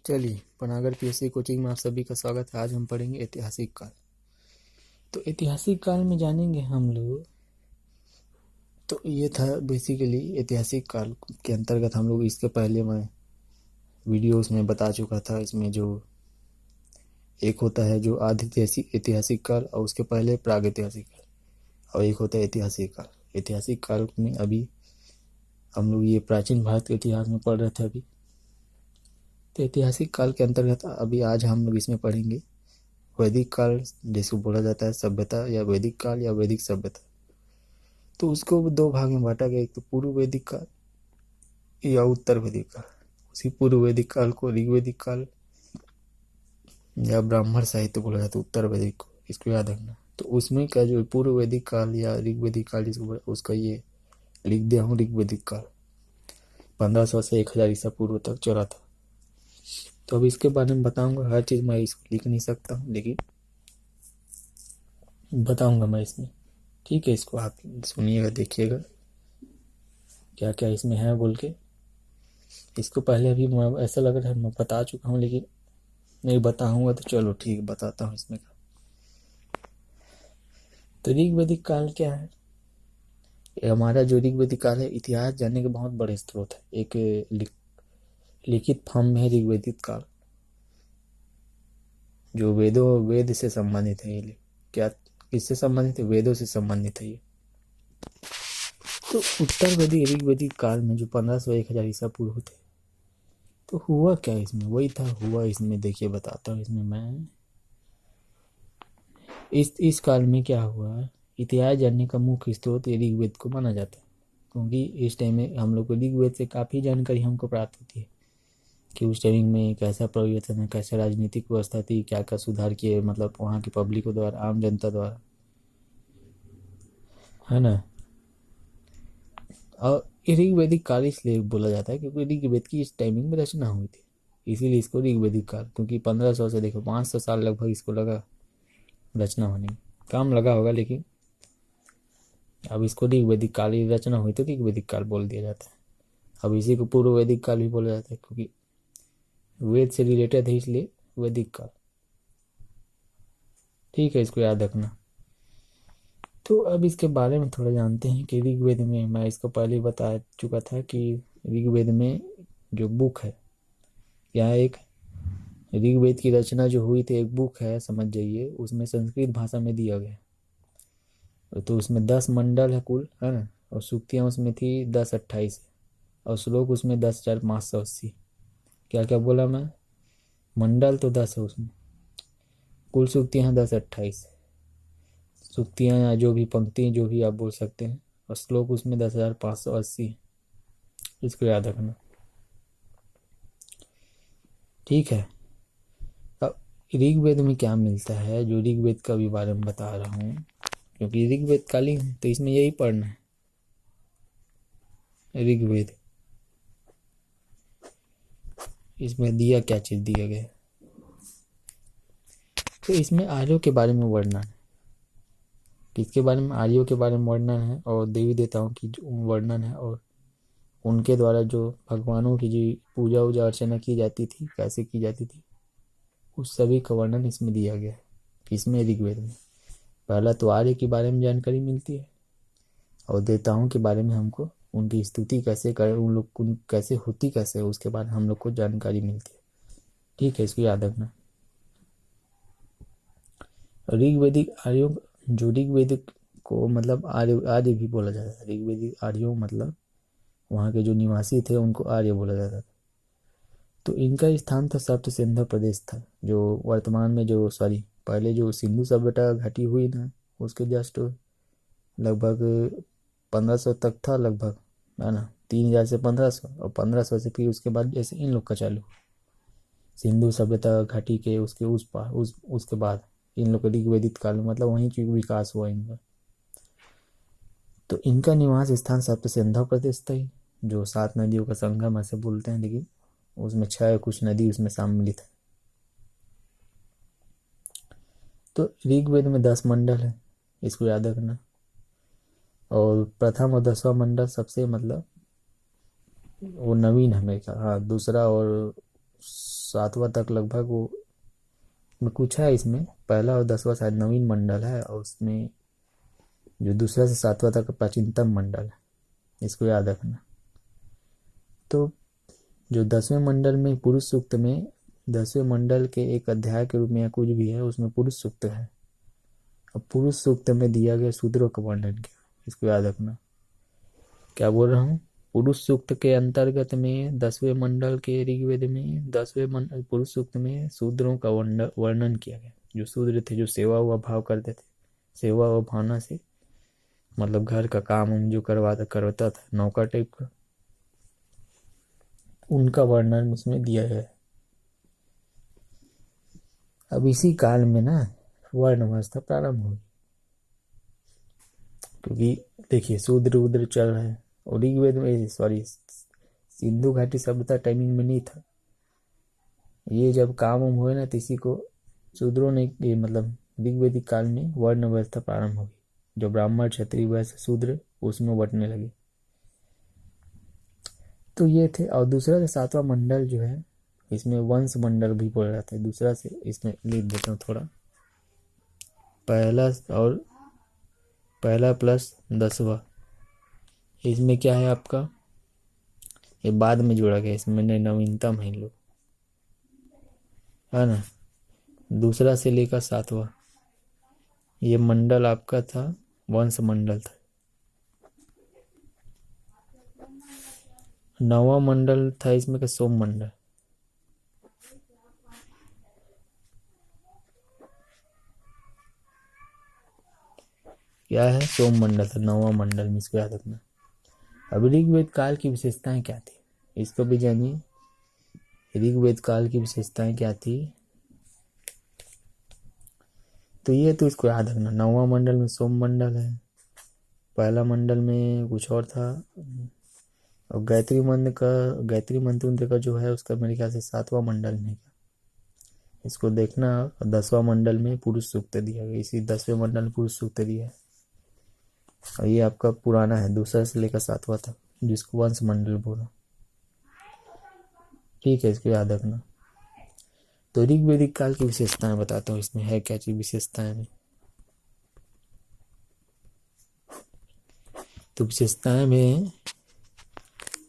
चलिए, Panagar PSC coaching में आप सभी का स्वागत है। आज हम पढ़ेंगे ऐतिहासिक काल। तो ऐतिहासिक काल में जानेंगे हम लोग। तो ये था बेसिकली ऐतिहासिक काल के अंतर्गत हम लोग, इसके पहले मैं वीडियोस में बता चुका था। इसमें जो एक होता है जो आदि ऐतिहासिक काल, और उसके पहले प्राग ऐतिहासिक काल, और एक होता है ऐतिहासिक काल। ऐतिहासिक काल में अभी हम लोग ये प्राचीन भारत के इतिहास में पढ़ रहे थे अभी। तो ऐतिहासिक काल के अंतर्गत अभी आज हम लोग इसमें पढ़ेंगे वैदिक काल, जिसको बोला जाता है सभ्यता, या वैदिक काल या वैदिक सभ्यता। तो उसको दो भाग में बांटा गया, एक तो पूर्व वैदिक काल या उत्तर वैदिक काल। उसी पूर्व वैदिक काल को ऋग्वैदिक काल या ब्राह्मण साहित्य बोला जाता है, उत्तर वैदिक को, इसको याद रखना। तो उसमें का जो पूर्व वैदिक काल या ऋग्वैदिक काल जिसको बोला, उसका ये लिख दिया हूँ। ऋग्वैदिक काल 1500 से 1000 ईसा पूर्व तक चला था। तो अब इसके बारे में बताऊंगा। हर चीज़ मैं इसको लिख नहीं सकता हूँ, लेकिन बताऊंगा मैं इसमें। ठीक है, इसको आप सुनिएगा, देखिएगा क्या क्या इसमें है बोल के। इसको पहले अभी मैं ऐसा लग रहा है मैं बता चुका हूँ, लेकिन नहीं बताऊंगा तो चलो ठीक, बताता हूँ इसमें का। तो ऋग्वैदिक काल क्या है? ये हमारा जो ऋग्वैदिक काल है, इतिहास जानने के बहुत बड़े स्रोत है। एक लिखित फॉर्म में है ऋग्वैदिक काल, जो वेद से संबंधित है। ये क्या किससे संबंधित है? वेदों से संबंधित है ये। तो उत्तर वैदिक ऋग्वैदिक काल में जो 1500 1000 ईसा पूर्व थे, तो हुआ क्या इसमें? वही था हुआ इसमें। देखिए बताता हूँ इसमें मैं। इस काल में क्या हुआ, इतिहास जानने का मुख्य स्रोत ऋग्वेद को माना जाता है, क्योंकि इस टाइम में हम लोग को ऋग्वेद से काफ़ी जानकारी हमको प्राप्त होती है कि उस टाइम में कैसा परिवर्तन है, कैसा राजनीतिक व्यवस्था थी, क्या क्या सुधार किए, मतलब वहाँ की पब्लिकों द्वारा, आम जनता द्वारा, है ना। और ऋग्वैदिक काल इसलिए बोला जाता है क्योंकि ऋग्वेद की इस टाइमिंग में रचना हुई थी, इसीलिए इसको ऋग्वैदिक काल। क्योंकि 1500 से देखो 500 साल लगभग इसको लगा रचना होने में, काम लगा होगा, लेकिन अब इसको ऋग्वैदिक काल की रचना हुई तो ऋग्वैदिक काल बोल दिया जाता है। अब इसी को पूर्व वैदिक काल भी बोला जाता है, क्योंकि वेद से रिलेटेड है, इसलिए वैदिक काल। ठीक है, इसको याद रखना। तो अब इसके बारे में थोड़ा जानते हैं कि ऋग्वेद में, मैं इसको पहले ही बता चुका था कि ऋग्वेद में जो बुक है, यहाँ एक ऋग्वेद की रचना जो हुई थी, एक बुक है समझ जाइए, उसमें संस्कृत भाषा में दिया गया। तो उसमें 10 मंडल है कुल, है ना, और सूक्तियाँ उसमें थी 1028, और श्लोक उसमें 10,580। क्या क्या बोला मैं? मंडल तो 10 है उसमें, कुल सूक्तियाँ हैं 1028 सूक्तियाँ, या जो भी पंक्ति जो भी आप बोल सकते हैं, और श्लोक उसमें 10,580। इसको याद रखना, ठीक है। अब ऋग्वेद में क्या मिलता है, जो ऋग्वेद का भी बारे में बता रहा हूँ, क्योंकि ऋग्वेद कालीन है तो इसमें यही पढ़ना है। ऋग्वेद, इसमें दिया क्या चीज़ दिया गया, तो इसमें आर्यों के बारे में वर्णन है। किसके बारे में? आर्यों के बारे में वर्णन है, और देवी देवताओं की जो वर्णन है, और उनके द्वारा जो भगवानों की जो पूजा वूजा अर्चना की जाती थी, कैसे की जाती थी, उस सभी का वर्णन इसमें दिया गया है। इसमें ऋग्वेद में पहला तो आर्य के बारे में जानकारी मिलती है, और देवताओं के बारे में हमको उनकी स्तुति कैसे कर, उन लोग कैसे होती कैसे, उसके बारे में हम लोग को जानकारी मिलती है। ठीक है, इसको याद रखना। ऋग्वेदिक आर्यों, जो ऋग्वेदिक को मतलब आर्य आर्य भी बोला जाता है। ऋग्वेदिक आर्यों मतलब वहाँ के जो निवासी थे उनको आर्य बोला जाता था। तो इनका स्थान था सप्त सिंधु प्रदेश था, जो वर्तमान में जो पहले जो सिंधु सभ्यता घटी हुई ना, उसके जस्ट लगभग 1500 तक था लगभग, है ना। 3000 से 1500, और 1500 से फिर उसके बाद जैसे इन लोग का चालू सिंधु सभ्यता घाटी के उसके उस पार उसके बाद इन लोग का ऋग्वेदिक काल में, मतलब वहीं की विकास हुआ इनका। तो इनका निवास स्थान सप्त सिंधु प्रदेश था ही, जो 7 नदियों का संगम ऐसे बोलते हैं, लेकिन उसमें 6 कुछ नदी उसमें सम्मिलित है। तो ऋग्वेद में 10 मंडल है, इसको याद रखना। और प्रथम और 10वां मंडल सबसे मतलब वो नवीन है मेरे ख्याल, हाँ। दूसरा और 7वां तक लगभग वो में कुछ है इसमें, पहला और 10वां शायद नवीन मंडल है, और उसमें जो दूसरा से 7वां तक प्राचीनतम मंडल है, इसको याद रखना। तो जो 10वें मंडल में पुरुष सूक्त में 10वें मंडल के एक अध्याय के रूप में या कुछ भी है, उसमें पुरुष सूक्त है। अब पुरुष सूक्त में दिया गया शूद्रों का वर्णन किया, इसको याद रखना। क्या बोल रहा हूँ, पुरुष सूक्त के अंतर्गत में 10वें मंडल के ऋग्वेद में 10वें पुरुष सूक्त में शूद्रों का वर्णन किया गया। जो शूद्र थे, जो सेवा व भाव करते थे, सेवा व भावना से मतलब घर का काम जो करवाता था, नौकर टाइप का, उनका वर्णन उसमें दिया गया है। अब इसी काल में ना वर्ण व्यवस्था प्रारंभ हुई, क्योंकि देखिए शूद्र उद्र चल रहा है, और ऋग्वेद में सिंधु घाटी सभ्यता टाइमिंग में नहीं था। ये जब काम हुए ना, तो इसी को शूद्रों ने ये मतलब ऋग्वेदिक काल में वर्ण व्यवस्था प्रारंभ होगी। जो ब्राह्मण क्षत्रिय वैश्य शूद्र उसमें बंटने लगे। तो ये थे। और दूसरा से 7वां मंडल जो है, इसमें वंश मंडल भी बोला जाता है। दूसरा से इसमें लिख देता हूँ थोड़ा, पहला प्लस 10वां, इसमें क्या है आपका, ये बाद में जोड़ा गया, इसमें नवीनतम है लोग, है ना। दूसरा से लेकर 7वां ये मंडल आपका था, वंश मंडल था। 9वां मंडल था इसमें का सोम मंडल। क्या है, सोम मंडल था 9वां मंडल में, इसको याद रखना। अब ऋग्वेद काल की विशेषताएं क्या थी, इसको भी जानिए। ऋग्वेद काल की विशेषताएं क्या थी, तो ये तो इसको याद रखना। 9वां मंडल में सोम मंडल है, पहला मंडल में कुछ और था, और गायत्री मंत्र का जो है उसका मेरे ख्याल से 7वां मंडल में, इसको देखना। 10वां मंडल में पुरुष सूक्त दिया गया, इसी 10वें मंडल में पुरुष सूक्त दिया है। और ये आपका पुराना है, दूसरा से लेकर 7वां तक, जिसको वंश मंडल बोला। ठीक है, इसको याद रखना। तो ऋग्वेदिक काल की विशेषताएं बताता हूँ, इसमें है क्या चीज विशेषताएं में। तो विशेषताएं में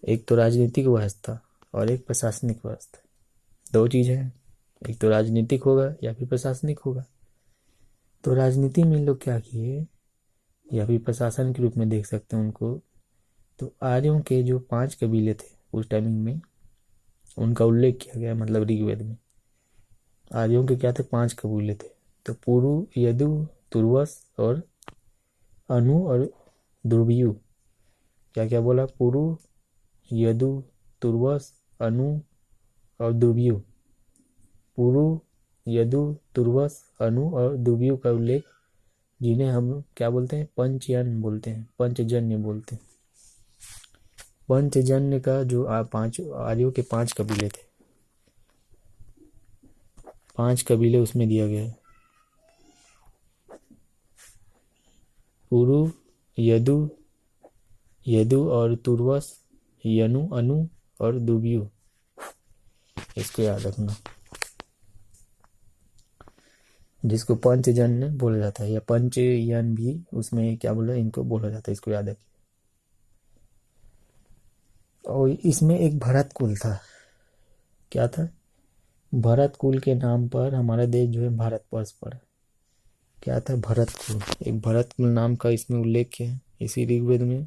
एक तो राजनीतिक व्यवस्था और एक प्रशासनिक व्यवस्था, दो चीज है। एक तो राजनीतिक होगा या फिर प्रशासनिक होगा। तो राजनीति में लोग क्या किए, या फिर प्रशासन के रूप में देख सकते हैं उनको। तो आर्यों के जो 5 कबीले थे उस टाइमिंग में, उनका उल्लेख किया गया, मतलब ऋग्वेद में। आर्यों के क्या थे, 5 कबीले थे। तो पुरु, यदु, तुर्वस और अनु और दुर्व्यू। क्या क्या बोला, पुरु, यदु, तुर्वस, अनु और दुर्व्यू। पुरु, यदु, तुर्वस, अनु और दुर्व्यू का उल्लेख, जिन्हें हम क्या बोलते हैं, पंचयन बोलते हैं, पंचजन्य बोलते हैं। पंचजन्य का जो 5 आर्यों के 5 कबीले थे, 5 कबीले उसमें दिया गया है। पुरु, यदु और तुर्वस, यनु, अनु और दुर्व्यू, इसको याद रखना, जिसको पंचजन्य बोला जाता है, या पंचयन भी उसमें क्या बोला, इनको बोला जाता है, इसको याद रखिए। और इसमें एक भरत कुल था। क्या था, भरत कुल के नाम पर हमारा देश जो है भारतवर्ष पड़ा। क्या था, भरत कुल, एक भरत कुल नाम का इसमें उल्लेख है इसी ऋग्वेद में,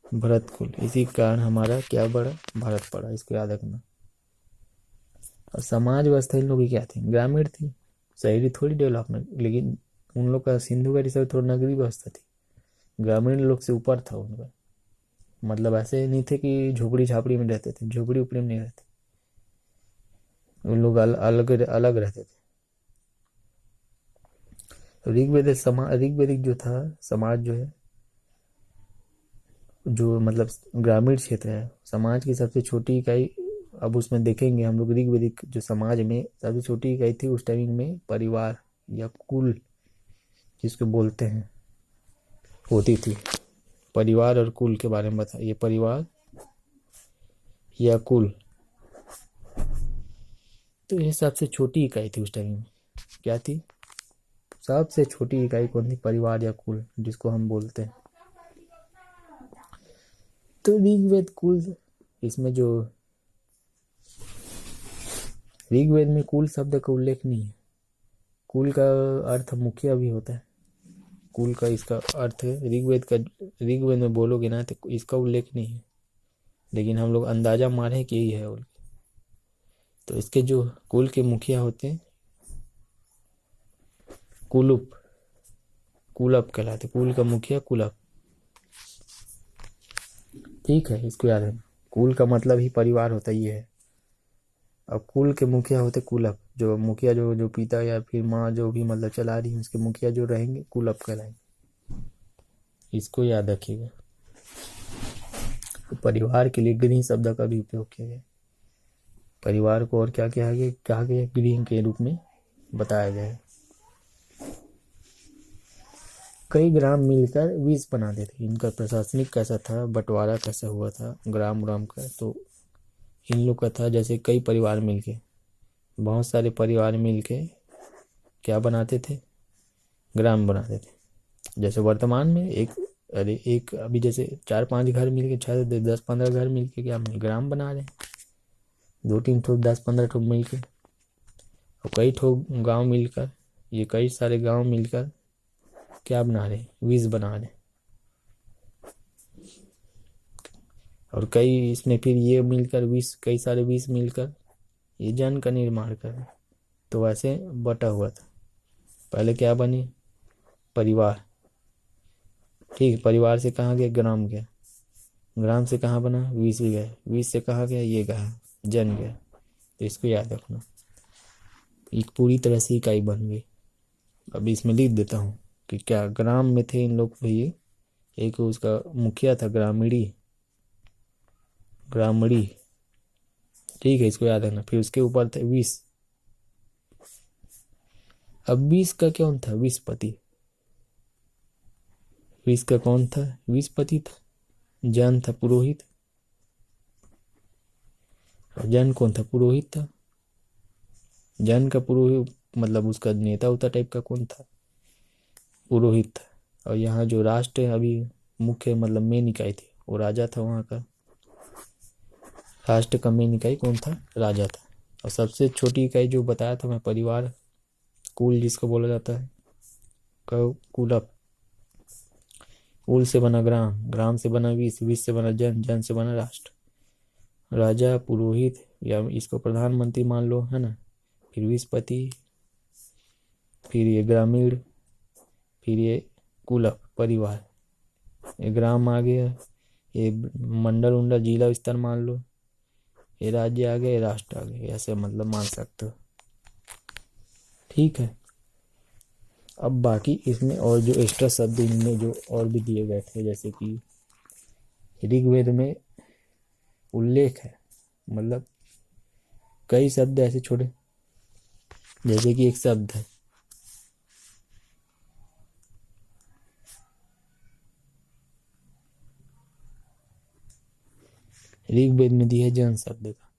भरत कुल। इसी कारण हमारा क्या बड़ा, भारत पड़ा, इसको याद रखना। और समाज व्यवस्था इन लोगों की क्या थी, ग्रामीण थी, शहरी थोड़ी डेवलपमेंट, लेकिन उन लोग का सिंधु घाटी सब थोड़ा नगरीय व्यवस्था थी, ग्रामीण लोग से ऊपर था उनका। मतलब ऐसे नहीं थे कि झोपड़ी छापड़ी में रहते थे, झोपड़ी उपड़ी में नहीं रहते, उन लोग अलग अलग रहते थे। ऋग्वेदिक जो था समाज जो है, जो मतलब ग्रामीण क्षेत्र है, समाज की सबसे छोटी इकाई, अब उसमें देखेंगे हम लोग ऋग्वेदिक जो समाज में सबसे छोटी इकाई थी उस टाइमिंग में, परिवार या कुल जिसको बोलते हैं, होती थी। परिवार और कुल के बारे में बताइए, परिवार या कुल। तो ये सबसे छोटी इकाई थी उस टाइम में। क्या थी? सबसे छोटी इकाई कौन थी? परिवार या कुल, जिसको हम बोलते हैं। तो ऋग्वेद कुल, इसमें जो ऋग्वेद में कुल शब्द का उल्लेख नहीं है। कुल का अर्थ मुखिया भी होता है। कुल का इसका अर्थ ऋग्वेद में बोलोगे ना तो इसका उल्लेख नहीं है, लेकिन हम लोग अंदाजा मारे कि यही है। तो इसके जो कुल के मुखिया होते हैं कुलप कहलाते। कुल का मुखिया कुलप। ठीक है, इसको याद रखना। कुल का मतलब ही परिवार होता ही है। अब कुल के मुखिया होते कुलप। जो मुखिया जो पिता या फिर माँ जो भी मतलब चला रही है, उसके मुखिया जो रहेंगे कुलप कहलाएंगे। इसको याद रखिएगा। तो परिवार के लिए गृह शब्द का भी उपयोग किया गया। परिवार को और क्या कहा गया? गृह के रूप में बताया गया है। कई ग्राम मिलकर 20 बनाते थे। इनका प्रशासनिक कैसा था, बंटवारा कैसा हुआ था ग्राम का? तो इन लोग का था जैसे कई परिवार मिलके, बहुत सारे परिवार मिलके क्या बनाते थे? ग्राम बनाते थे। जैसे वर्तमान में एक अभी जैसे 4-5 घर मिलके, 6-10-15 घर मिलके क्या ग्राम बना रहे हैं। 2-3 ठो 10-15 ठो मिलके, और कई ठो गांव मिलकर, ये कई सारे गांव मिलकर क्या बना रहे? 20 बना रहे। और कई इसमें फिर ये मिलकर 20, कई सारे 20 मिलकर ये जन का निर्माण कर रहे। तो वैसे बटा हुआ था। पहले क्या बने? परिवार। ठीक, परिवार से कहाँ गया? ग्राम गया। ग्राम से कहाँ बना? 20 भी गए। 20 से कहाँ गया? ये गया, जन गया। तो इसको याद रखना। एक पूरी तरह से इकाई बन गई। अभी इसमें लिख देता हूँ कि क्या ग्राम में थे इन लोग भैया। एक उसका मुखिया था ग्रामड़ी। ठीक है, इसको याद रखना। फिर उसके ऊपर थे 20। अब 20 का कौन था? 20 पति। 20 का कौन था? 20 पति था। जन था पुरोहित। और जन कौन था? पुरोहित था। जन का पुरोहित मतलब उसका नेता उता टाइप का कौन था? पुरोहित था। और यहाँ जो राष्ट्र अभी मुख्य मतलब मेन इकाई थी, वो राजा था। वहाँ का राष्ट्र का मेन इकाई कौन था? राजा था। और सबसे छोटी इकाई जो बताया था मैं, परिवार, कुल जिसको बोला जाता है, कुलप। कुल से बना ग्राम, ग्राम से बना 20, 20 से बना जन, जन से बना राष्ट्र। राजा, पुरोहित या इसको प्रधानमंत्री मान लो, है ना। फिर 20 पति, फिर ये ग्रामीण, फिर ये कुलप परिवार, ये ग्राम आ गया, ये मंडल उंडल जिला स्तर मान लो, ये राज्य आ गया, ये राष्ट्र आ गया। ऐसे मतलब मान सकते हो। ठीक है। अब बाकी इसमें और जो एक्स्ट्रा शब्द इनमें जो और भी दिए गए थे, जैसे कि ऋग्वेद में उल्लेख है, मतलब कई शब्द ऐसे छोड़े, जैसे कि एक शब्द है ऋग्वेद में दिया है जन शब्द का,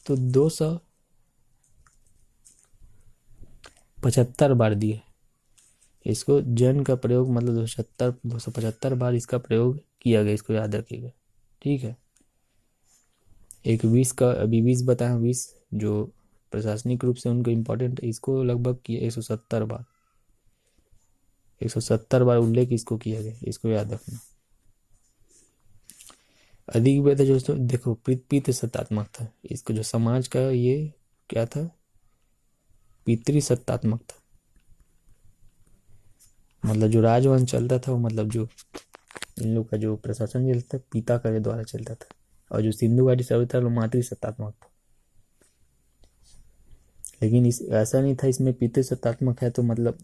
तो 275 बार दिए। इसको जन का प्रयोग मतलब 275 बार इसका प्रयोग किया गया। इसको याद रखिएगा। ठीक है। एक 20 का अभी 20 बताया, 20 जो प्रशासनिक रूप से उनको इम्पोर्टेंट है, इसको लगभग किया 170 बार। 170 बार उल्लेख इसको किया गया। इसको याद रखना। अधिक बेहतर जो देखो पितृ सत्तात्मक था। इसको जो समाज का ये क्या था? पितृ सत्तात्मक था। मतलब जो राजवंश चलता था वो, मतलब जो इन लोग का जो प्रशासन चलता था, पिता का द्वारा चलता था। और जो सिंधु घाटी सभ्यता वो मातृ सत्तात्मक था। लेकिन इस ऐसा नहीं था इसमें पितृ सत्तात्मक है तो मतलब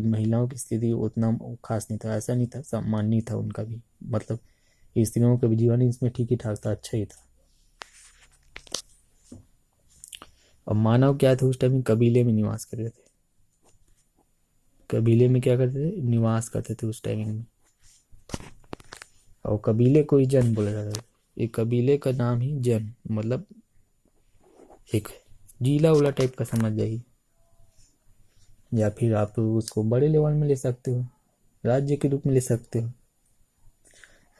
महिलाओं की स्थिति उतना खास नहीं था। ऐसा नहीं था, सम्माननीय था उनका भी। मतलब स्त्रियों का भी जीवन इसमें ठीक ही ठाक था, अच्छा ही था। और मानव क्या थे उस टाइम में? कबीले में निवास करते थे। कबीले में क्या करते थे? निवास करते थे उस टाइमिंग में। और कबीले को ही जन बोला जाता था। एक कबीले का नाम ही जन, मतलब एक जिला उला टाइप का समझ जाइए, या फिर आप उसको बड़े लेवल में ले सकते हो, राज्य के रूप में ले सकते हो।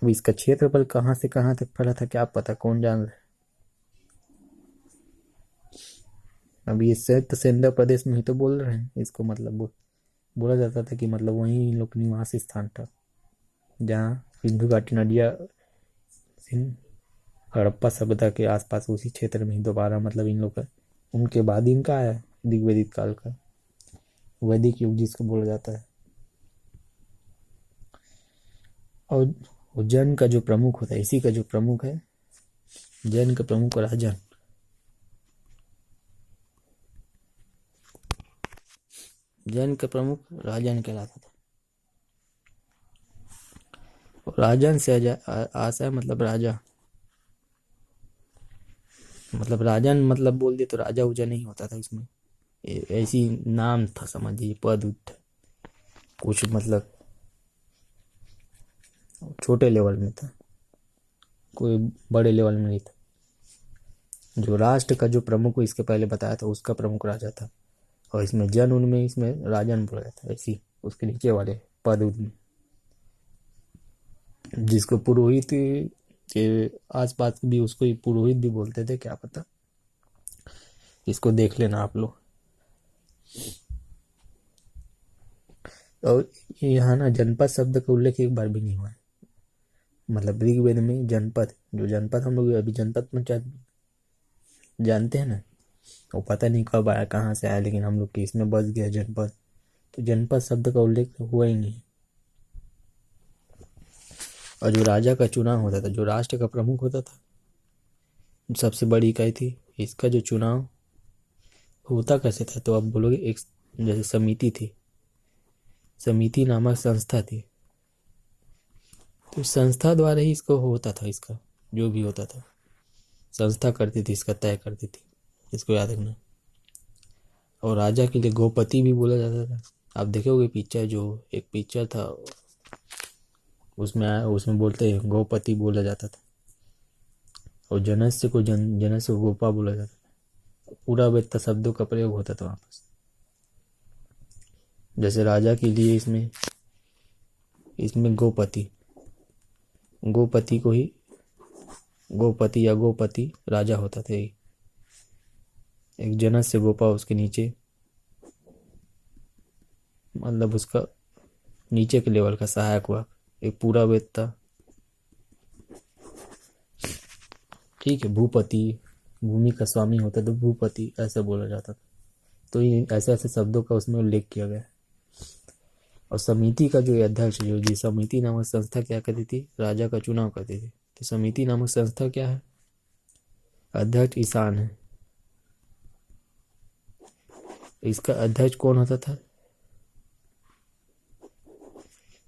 अब इसका क्षेत्रफल कहाँ से कहाँ तक फैला था क्या पता, कौन जान रहा है। अब ये संयुक्त सेंद्र प्रदेश में ही तो बोल रहे हैं इसको, मतलब बोला जाता था कि मतलब वहीं इन लोग निवास स्थान था, जहाँ सिंधु घाटी नदिया हड़प्पा सभ्यता के आसपास उसी क्षेत्र में ही दोबारा मतलब इन लोग का, उनके बाद इनका आया ऋग्वैदिक काल का, वैदिक युग जिसको बोला जाता है। और उज्जैन का जो प्रमुख होता है, इसी का जो प्रमुख है, जैन का प्रमुख राजन, जैन का प्रमुख राजन कहलाता था। राजन से आशा है मतलब राजा, मतलब राजन मतलब बोल दिए तो राजा उजा नहीं होता था इसमें, ऐसी नाम था समझिए, पद उद कुछ मतलब छोटे लेवल में था, कोई बड़े लेवल में नहीं था। जो राष्ट्र का जो प्रमुख इसके पहले बताया था उसका प्रमुख राजा था, और इसमें जन उनमें इसमें राजन बोला जाता है, ऐसी उसके नीचे वाले पद उद में, जिसको पुरोहित के आसपास भी उसको ही पुरोहित भी बोलते थे, क्या पता, इसको देख लेना आप लोग। और यहाँ ना जनपद शब्द का उल्लेख एक बार भी नहीं हुआ है, मतलब ऋग्वेद में जनपद, जो जनपद हम लोग अभी जनपद में जानते हैं ना, वो पता नहीं कब आया कहाँ से आया, लेकिन हम लोग के इसमें बच गया जनपद, तो जनपद शब्द का उल्लेख हुआ ही नहीं। और जो राजा का चुनाव होता था, जो राष्ट्र का प्रमुख होता था, सबसे बड़ी इकाई थी, इसका जो चुनाव होता कैसे था, तो आप बोलोगे एक जैसे समिति थी, समिति नामक संस्था थी, तो संस्था द्वारा ही इसको होता था, इसका जो भी होता था संस्था करती थी, इसका तय करती थी, इसको याद रखना। और राजा के लिए गोपति भी बोला जाता था। आप देखोगे पिक्चर, जो एक पिक्चर था उसमें बोलते हैं गोपति बोला जाता था, और जनस्य को जनस्य को गोपा बोला जाता था, पूरा वेत्ता शब्दों का प्रयोग होता था वापस। जैसे राजा के लिए इसमें गोपति को ही गोपति या गोपति राजा होता था, एक जनस्य गोपा उसके नीचे, मतलब उसका नीचे के लेवल का सहायक हुआ, एक पूरा वेत्ता, ठीक है। भूपति, भूमि का स्वामी होता तो भूपति ऐसा बोला जाता था। तो ये ऐसे ऐसे शब्दों का उसमें उल्लेख किया गया है। और समिति का जो अध्यक्ष, जो जी समिति नामक संस्था क्या करती थी, राजा का चुनाव करती थी। तो समिति नामक संस्था क्या है, अध्यक्ष ईशान है, इसका अध्यक्ष कौन होता था,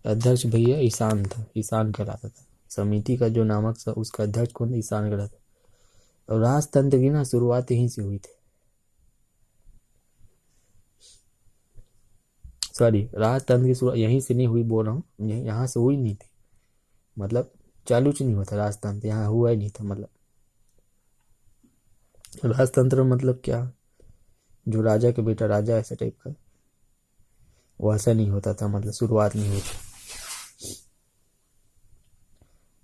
अध्यक्ष भैया ईशान था, ईशान कहलाता था। समिति का जो नामक उसका अध्यक्ष कौन, ईशान कहलाता। और राजतंत्र की ना शुरुआत यहीं से हुई थी, सॉरी, राजतंत्र की शुरुआत यहीं से नहीं हुई बोल रहा हूँ, यहाँ से हुई नहीं थी, मतलब चालू च नहीं हुआ था राजतंत्र, यहाँ हुआ ही नहीं था। मतलब राजतंत्र मतलब क्या, जो राजा के बेटा राजा ऐसा टाइप का, वो ऐसा नहीं होता था, मतलब शुरुआत नहीं हुई थी।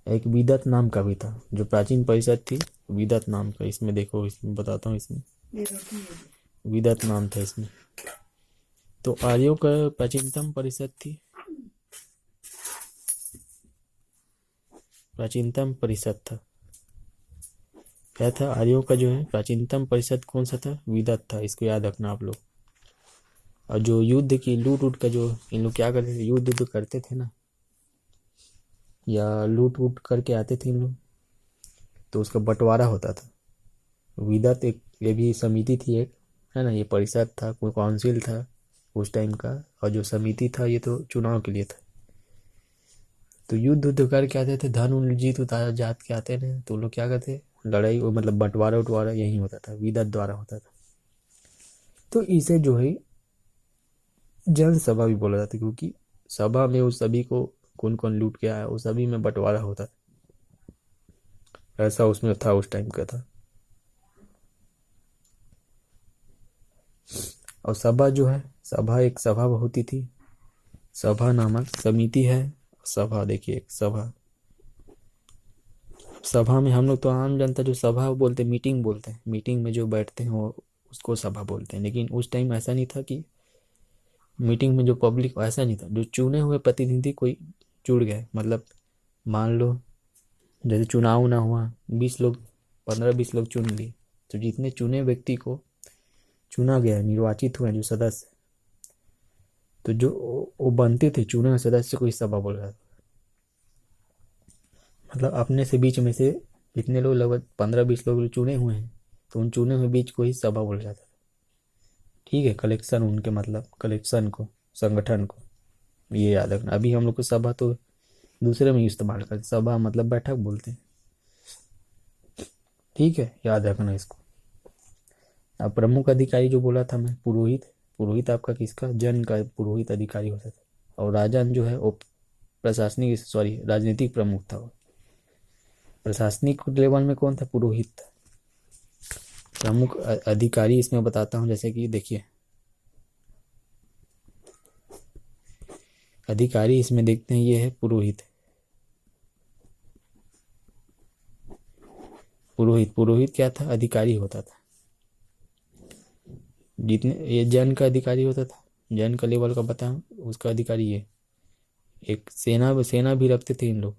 एक विदत नाम का भी था, जो प्राचीन परिषद थी, विदत नाम का, इसमें देखो, इसमें बताता हूँ, इसमें विदत नाम था इसमें। तो आर्यों का प्राचीनतम परिषद थी, प्राचीनतम परिषद था, क्या था, आर्यों का जो है प्राचीनतम परिषद कौन सा था, विदत था, इसको याद रखना आप लोग। और जो युद्ध की लूट उट का जो इन लोग क्या करते थे, युद्ध करते थे ना, या लूट उट करके आते थे इन लोग, तो उसका बंटवारा होता था। विदत एक ये भी समिति थी एक, है ना, ये परिषद था, कोई काउंसिल था उस टाइम का। और जो समिति था ये तो चुनाव के लिए था। तो युद्ध करके आते थे, धन उन जीत उतार जात के आते थे, तो लोग क्या करते, लड़ाई मतलब बंटवारा उटवारा यही होता था, विदत द्वारा होता था। तो इसे जो है जनसभा भी बोला जाता है, क्योंकि सभा में उस सभी को कौन कौन लूट के आया, उस सभी में बंटवारा होता था, ऐसा उसमें था, उस टाइम का था। और सभा जो है, सभा एक सभा होती थी, सभा नामक समिति है। सभा देखिए, एक सभा, सभा में हम लोग तो आम जनता जो सभा बोलते हैं, मीटिंग बोलते हैं, मीटिंग में जो बैठते हैं वो उसको सभा बोलते हैं। लेकिन उस टाइम ऐसा नहीं था कि मीटिंग में जो पब्लिक, ऐसा नहीं था। जो चुने हुए प्रतिनिधि कोई जुड़ गए, मतलब मान लो जैसे चुनाव ना हुआ, 20 लोग, 15-20 लोग चुन लिए, तो जितने चुने व्यक्ति को चुना गया, निर्वाचित हुए जो सदस्य, तो जो वो बनते थे चुने हुए सदस्य को ही सभा बोल रहा था। मतलब अपने से बीच में से जितने लोग, लगभग 15-20 लोग चुने हुए हैं, तो उन चुने हुए बीच को ही सभा बोला जाता था। ठीक है, कलेक्शन, उनके मतलब कलेक्शन को, संगठन को, ये याद रखना। अभी हम लोग को सभा तो दूसरे में इस्तेमाल करते, सभा मतलब बैठक बोलते हैं। ठीक है, याद रखना इसको। अब प्रमुख अधिकारी जो बोला था मैं, पुरोहित, पुरोहित आपका किसका, जन का पुरोहित अधिकारी होता था। और राजन जो है वो प्रशासनिक, सॉरी, राजनीतिक प्रमुख था वो। प्रशासनिक लेवल में कौन था, पुरोहित था। प्रमुख अधिकारी इसमें बताता हूँ, जैसे कि देखिए, अधिकारी इसमें देखते हैं, ये है पुरोहित। पुरोहित, पुरोहित क्या था, अधिकारी होता था। जितने, ये जन का अधिकारी होता था, जन का लेवल का बताऊं, उसका अधिकारी ये। एक सेना, सेना भी रखते थे इन लोग,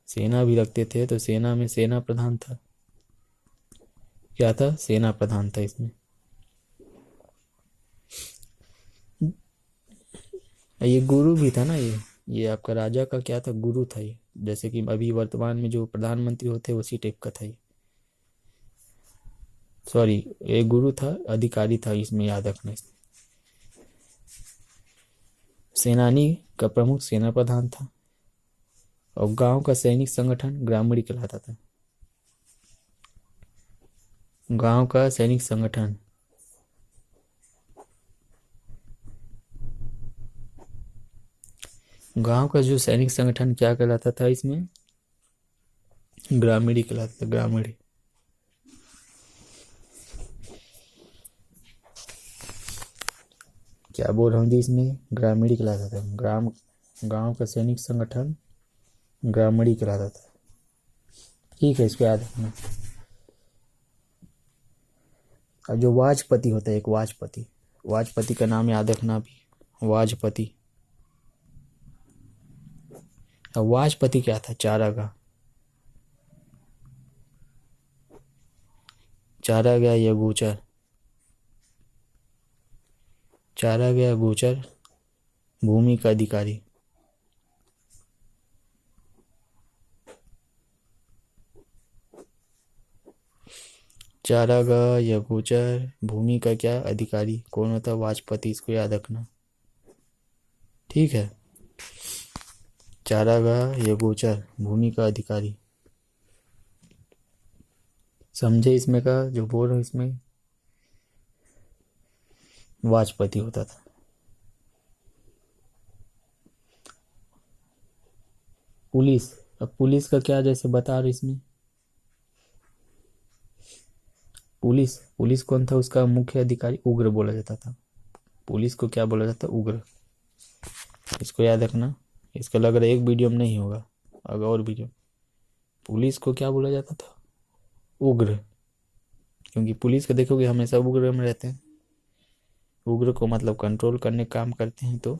सेना भी रखते थे। तो सेना में सेना प्रधान था, क्या था, सेना प्रधान था इसमें। ये गुरु भी था ना, ये आपका राजा का क्या था, गुरु था ये। जैसे कि अभी वर्तमान में जो प्रधानमंत्री होते हैं उसी टाइप का था ये। सॉरी, ये गुरु था, अधिकारी था इसमें, याद रखना। इसमें सेनानी का प्रमुख सेना प्रधान था। और गांव का सैनिक संगठन ग्रामीण कहलाता था। गांव का सैनिक संगठन, गांव का जो सैनिक संगठन क्या कहलाता था इसमें, ग्रामीण कहलाता था, ग्रामीण। क्या बोल रहा हूँ जी, इसमें ग्रामीण कहलाता था। गांव का सैनिक संगठन ग्रामीण कहलाता था। ठीक है, इसको याद रखना। और जो वाजपति होता है, एक वाजपति, वाजपति का नाम याद रखना भी, वाजपति। वाजपति क्या था, चारागाह, चारागाह या गोचर, चारागाह गोचर भूमि का अधिकारी। चारागाह या गोचर भूमि का क्या अधिकारी कौन होता है, वाजपति, इसको याद रखना। ठीक है, चारागाह या गोचर भूमि का अधिकारी, समझे। इसमें का जो बोल रहा हूँ, इसमें वाजपति होता था। पुलिस, अब पुलिस का क्या, जैसे बता रहे इसमें, पुलिस, पुलिस कौन था, उसका मुख्य अधिकारी उग्र बोला जाता था। पुलिस को क्या बोला जाता, उग्र। इसको याद रखना। इसका लग रहा है एक वीडियो में नहीं होगा, अगर और वीडियो। पुलिस को क्या बोला जाता था, उग्र। क्योंकि पुलिस को देखोगे हमेशा उग्र में रहते हैं, उग्र को मतलब कंट्रोल करने का काम करते हैं, तो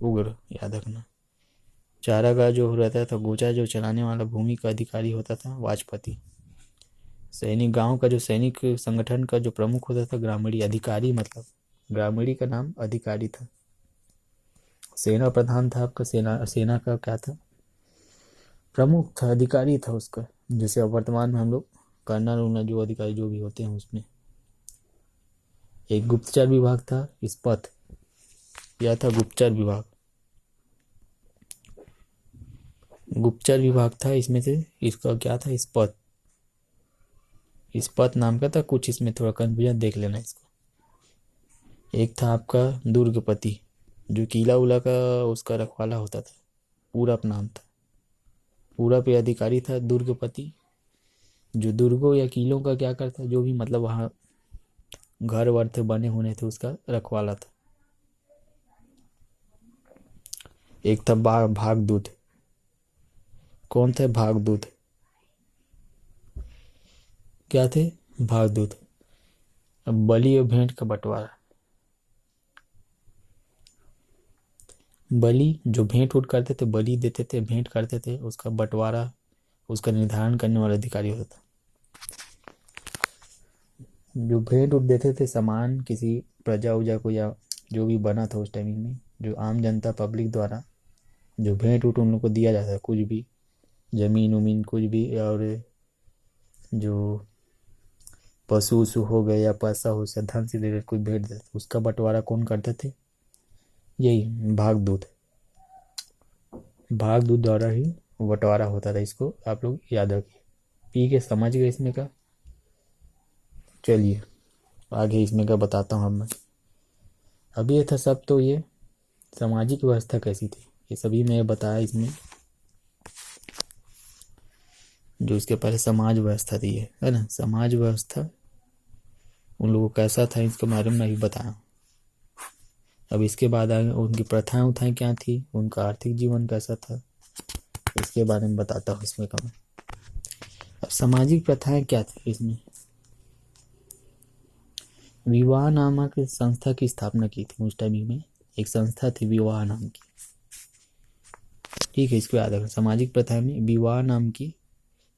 उग्र याद रखना। चारागाह जो रहता था, गोचा जो चलाने वाला भूमि का अधिकारी होता था, वाजपति। सैनिक, गांव का जो सैनिक संगठन का जो प्रमुख होता था, ग्रामीण अधिकारी, मतलब ग्रामीणी का नाम अधिकारी था। सेना प्रधान था आपका, सेना, सेना का क्या था, प्रमुख था, अधिकारी था उसका। जैसे अब वर्तमान में हम लोग कर्नल उर्नल जो अधिकारी जो भी होते हैं उसमें। एक गुप्तचर विभाग था, इस पथ, यह था गुप्तचर विभाग, गुप्तचर विभाग था इसमें से। इसका क्या था, इस पथ, इस पथ नाम का था कुछ, इसमें थोड़ा कंफ्यूजन देख लेना इसको। एक था आपका दुर्गपति, जो किला उला का उसका रखवाला होता था, पूरा नाम था, पूरा पे अधिकारी था दुर्गपति। जो दुर्गों या किलों का क्या करता, जो भी मतलब वहाँ घर वर थे बने होने थे उसका रखवाला था। एक था भागदूत। कौन थे भागदूत? क्या थे? भागदूत। अब बलि और भेंट का बंटवारा। बलि जो भेंट उठ करते थे, बलि देते थे, भेंट करते थे, उसका बंटवारा उसका निर्धारण करने वाला अधिकारी होता था। जो भेंट उठ देते थे सामान किसी प्रजा उजा को या जो भी बना था उस टाइमिंग में, जो आम जनता पब्लिक द्वारा जो भेंट उठ उन लोग को दिया जाता है, कुछ भी जमीन उमीन कुछ भी, और जो पशु वशु हो गए या पैसा हो या धन से रिलेटेड कोई भेंट देते, उसका बंटवारा कौन करते थे? यही भागदूत। भागदूत द्वारा ही बंटवारा होता था। इसको आप लोग याद रखिए। पी के समझ गए इसमें का? चलिए आगे इसमें का बताता हूँ अब मैं। अभी ये था सब, तो ये सामाजिक व्यवस्था कैसी थी ये सभी मैं बताया इसमें। जो इसके पहले समाज व्यवस्था थी है ना, समाज व्यवस्था उन लोगों को कैसा था इसके बारे में नहीं बताया। अब इसके बाद आगे उनकी प्रथाएं उठाएं क्या थी, उनका आर्थिक जीवन कैसा था, इसके बारे में बताता हूँ इसमें का मैं। अब सामाजिक प्रथाएं क्या थी इसमें? विवाह नामक संस्था की स्थापना की थी उस टाइम में। एक संस्था थी विवाह नाम की। ठीक है, इसको याद रखना। सामाजिक प्रथा में विवाह नाम की,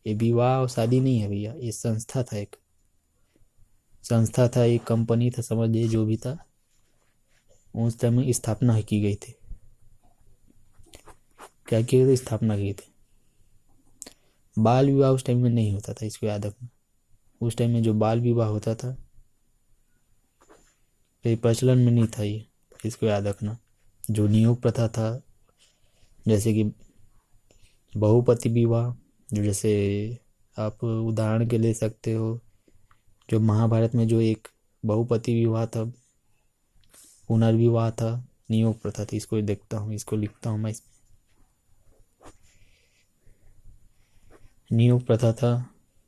ये विवाह और शादी नहीं है भैया, ये संस्था था। एक संस्था था, एक कंपनी था, समझ लीजिए जो भी था, उस टाइम में स्थापना की गई थी। क्या किए थे? स्थापना की थी। बाल विवाह उस टाइम में नहीं होता था, इसको याद रखना। उस टाइम में जो बाल विवाह होता था ये प्रचलन में नहीं था, ये इसको याद रखना। जो नियोग प्रथा था, जैसे कि बहुपति विवाह, जो जैसे आप उदाहरण के ले सकते हो, जो महाभारत में जो एक बहुपति विवाह था, पुनर्विवाह था, नियोग प्रथा थी। इसको देखता हूँ, इसको लिखता हूँ मैं इसमें। नियोग प्रथा था,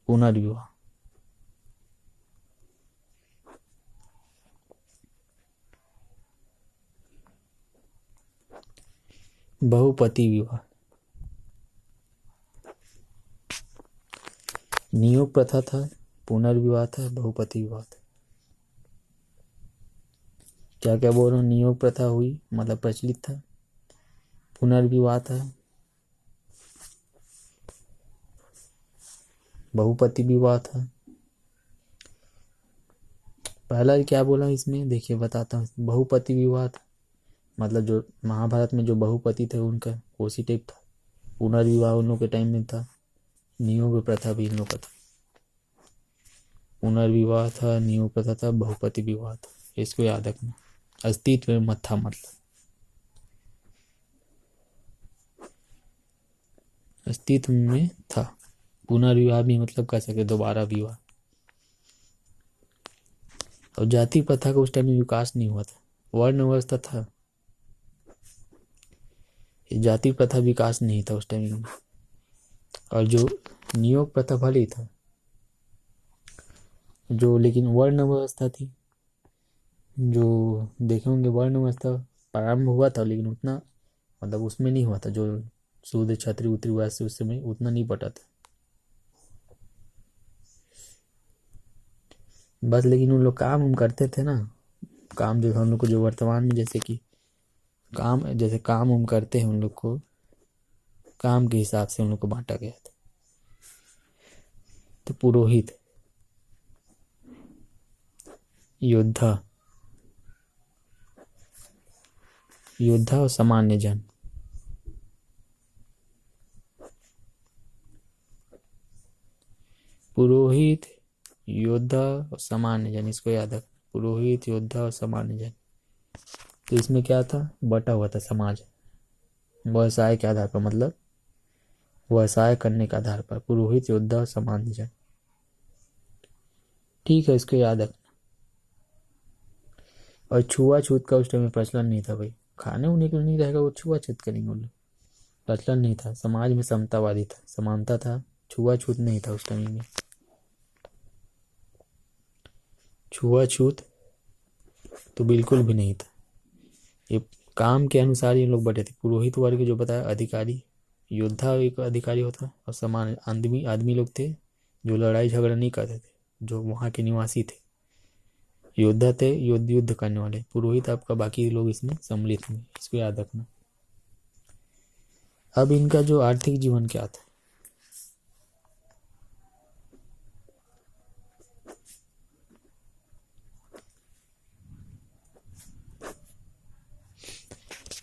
पुनर्विवाह। बहुपति विवाह। नियोग प्रथा था, पुनर्विवाह था, बहुपति विवाह था। क्या क्या बोल रहा हूँ? नियोग प्रथा हुई मतलब प्रचलित था, पुनर्विवाह था, बहुपति विवाह था। पहला क्या बोला इसमें देखिए बताता हूँ। बहुपति विवाह था मतलब जो महाभारत में जो बहुपति थे उनका उसी टाइप था। पुनर्विवाह उन लोग के टाइम में था। नियोग प्रथा भी इन लोग का था। पुनर्विवाह था, नियोग प्रथा था, बहुपति विवाह था। इसको याद रखना। अस्तित्व में मत था मतलब, अस्तित्व में था। पुनर्विवाह भी मतलब कह सकते दोबारा विवाह। और जाति प्रथा का उस टाइम में विकास नहीं हुआ था, वर्ण व्यवस्था था। जाति प्रथा विकास नहीं था उस टाइम में। और जो नियोग प्रथा भले ही था जो, लेकिन वर्ण व्यवस्था थी। जो देखे होंगे वर्ण व्यवस्था प्रारंभ हुआ था, लेकिन उतना मतलब उसमें नहीं हुआ था। जो शूद्र क्षत्रिय उत्तरी वैश्य उस समय उतना नहीं बटा था बस। लेकिन उन लोग काम हम करते थे ना, काम जो हम लोग को जो वर्तमान में जैसे कि काम हम करते हैं, उन लोग को काम के हिसाब से उन लोग को बांटा गया था। तो पुरोहित, योद्धा और सामान्य जन। पुरोहित, योद्धा और सामान्य जन, इसको याद रख। पुरोहित, योद्धा और सामान्य जन। तो इसमें क्या था? बटा हुआ था समाज व्यवसाय के आधार पर, मतलब व्यवसाय करने के आधार पर पुरोहित, योद्धा और सामान्य जन। ठीक है, इसको याद रखना। और छुआछूत का उस टाइम में प्रचलन नहीं था भाई। खाने उन्हें क्यों नहीं रहेगा वो छुआछूत करेंगे उन लोग। प्रचलन नहीं था, समाज में समतावादी था, समानता था, छुआछूत नहीं था उस टाइम में। छुआछूत तो बिल्कुल भी नहीं था। ये काम के अनुसार ये लोग बटे थे। पुरोहित वर्ग जो बताया, अधिकारी, योद्धा एक अधिकारी होता है, और सामान्य आदमी आदमी लोग थे जो लड़ाई झगड़ा नहीं करते थे, जो वहाँ के निवासी थे। योद्धा थे युद्ध करने वाले। पुरोहित आपका बाकी लोग इसमें सम्मिलित हुए, इसको याद रखना। अब इनका जो आर्थिक जीवन क्या था,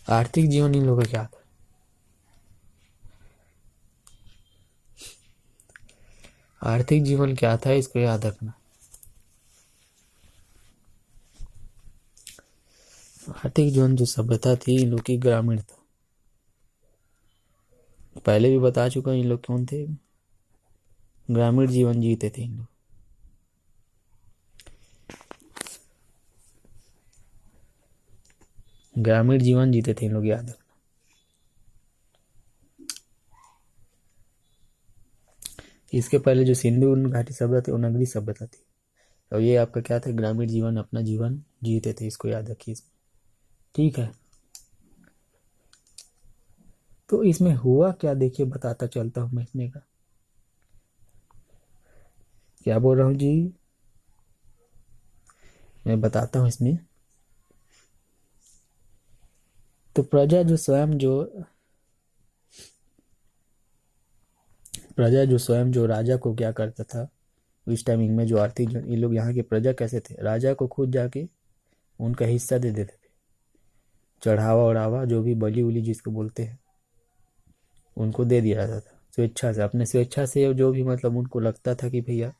आर्थिक जीवन इन लोगों का क्या था? आर्थिक जीवन क्या था, इसको याद रखना। आर्थिक जीवन जो सभ्यता थी इन लोग की ग्रामीण था। पहले भी बता चुका इन लोग कौन थे, ग्रामीण जीवन जीते थे इन लोग। ग्रामीण जीवन जीते थे इन लोग, याद रखना। इसके पहले जो सिंधु घाटी सभ्यता थी वो नगरीय सभ्यता थी, और ये आपका क्या था, ग्रामीण जीवन, अपना जीवन जीते थे। इसको याद रखिए इसमें, ठीक है। तो इसमें हुआ क्या, देखिए बताता चलता हूं मैं इसमें का क्या बोल रहा हूं जी, मैं बताता हूं इसमें। तो प्रजा जो स्वयं जो राजा को क्या करता था इस टाइमिंग में, जो आर्थिक ये लोग यहाँ के प्रजा कैसे थे, राजा को खुद जाके उनका हिस्सा दे देते थे। चढ़ावा उड़ावा जो भी बलि उली जिसको बोलते हैं, उनको दे दिया जाता था स्वेच्छा से, अपने स्वेच्छा से। जो भी मतलब उनको लगता था कि भैया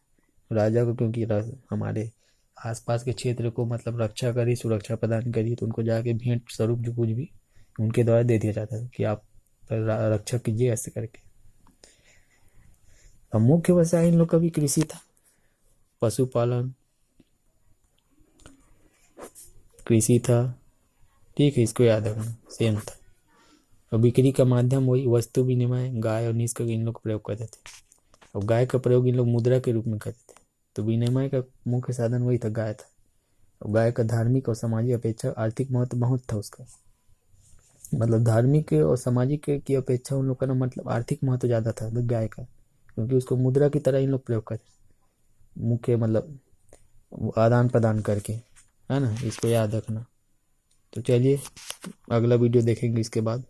राजा को, क्योंकि हमारे आसपास के क्षेत्र को मतलब रक्षा करी, सुरक्षा प्रदान करी, तो उनको जाके भेंट स्वरूप जो कुछ भी उनके द्वारा दे दिया जाता था कि आप रक्षा कीजिए, ऐसे करके। अब मुख्य व्यवसाय इन लोग का भी कृषि था, पशुपालन, कृषि था, ठीक है, इसको याद रखना, सेम था। और बिक्री का माध्यम वही वस्तु विनिमय, गाय और निज का इन लोग प्रयोग करते थे। और गाय का प्रयोग इन लोग मुद्रा के रूप में करते थे, तो विनिमय का मुख्य साधन वही था, गाय था। और गाय का धार्मिक और सामाजिक अपेक्षा आर्थिक महत्व बहुत था उसका, मतलब धार्मिक और सामाजिक की अपेक्षा उन लोग का ना मतलब आर्थिक महत्व ज़्यादा था गाय का, क्योंकि उसको मुद्रा की तरह इन लोग प्रयोग करते, मुख्य मतलब आदान प्रदान करके, है ना, इसको याद रखना। तो चलिए अगला वीडियो देखेंगे इसके बाद।